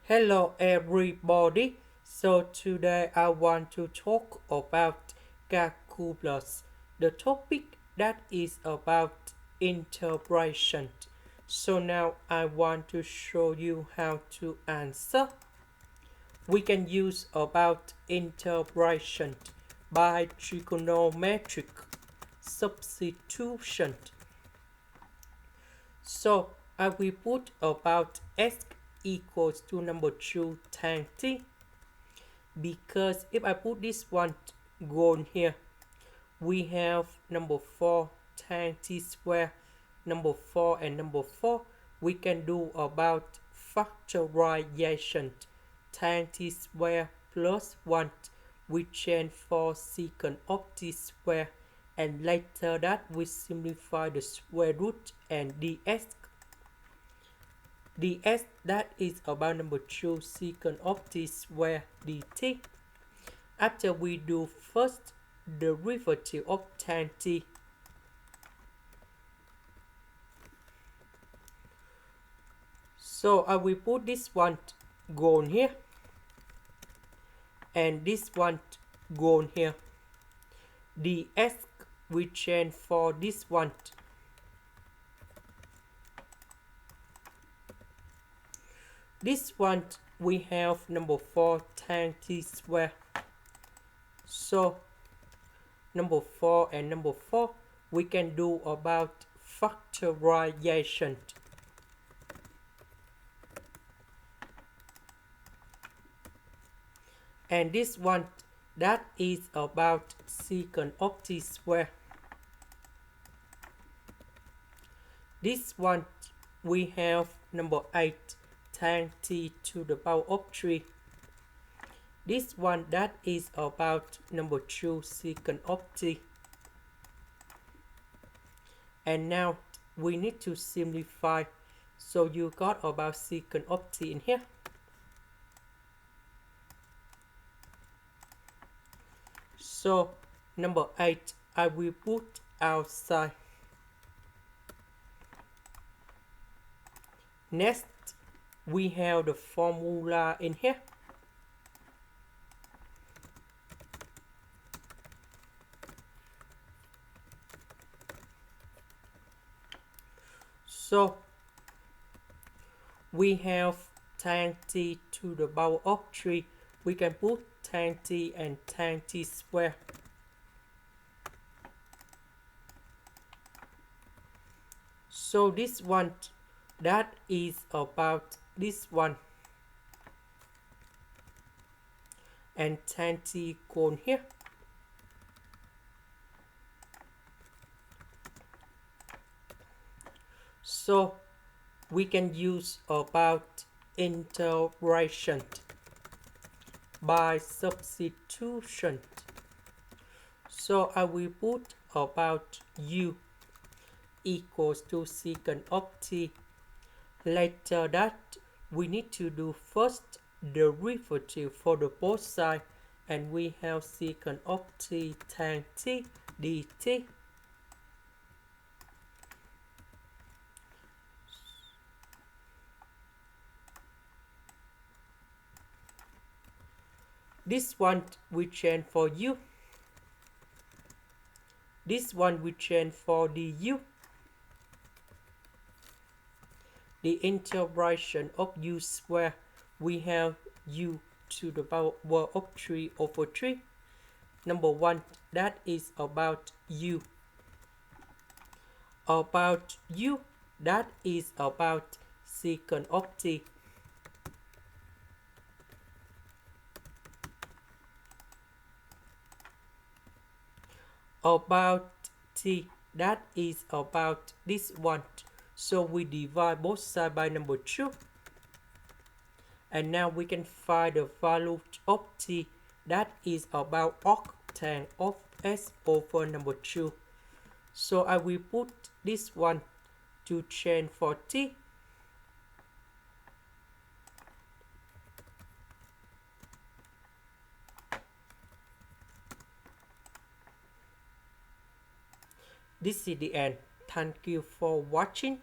Hello everybody. So today I want to talk about calculus. The topic that is about integration. So now I want to show you how to answer. We can use about integration by trigonometric substitution. So I will put about x equals to number 2 tan t, because if I put this one gone here, we have number 4 tan t square, number 4 and number 4. We can do about factorization. Tan t square plus 1, we change for secant of t square, and later that we simplify the square root and ds. ds that is about number 2 secant of t square dt. After we do first derivative of tan t, so I will put this one gone here and this one gone here. ds we change for this one. This one we have number 4 tan t square. So number 4 and number 4 we can do about factorization. And this one that is about secant of t square. This one we have number 8 tan t to the power of 3. This one that is about number 2 secant of t. And now we need to simplify. So you got about secant of t in here. So number 8 I will put outside. Next we have the formula in here. So we have tan t to the power of 3. We can put tan t and tan t square. So this one that is about this one, and tan t gone here. So we can use about integration by substitution. So I will put about u equals to secant of t. Later that we need to do first derivative for the both sides, and we have secant of t tan t dt. This one we change for u. This one we change for du. The integration of u square, we have u to the power of 3 over 3. Number 1 that is about u. About u that is about secant of t. About t that is about this one. So we divide both sides by number 2. And now we can find the value of t that is about octane of s over number 2. So I will put this one to change for t. This is the end. Thank you for watching.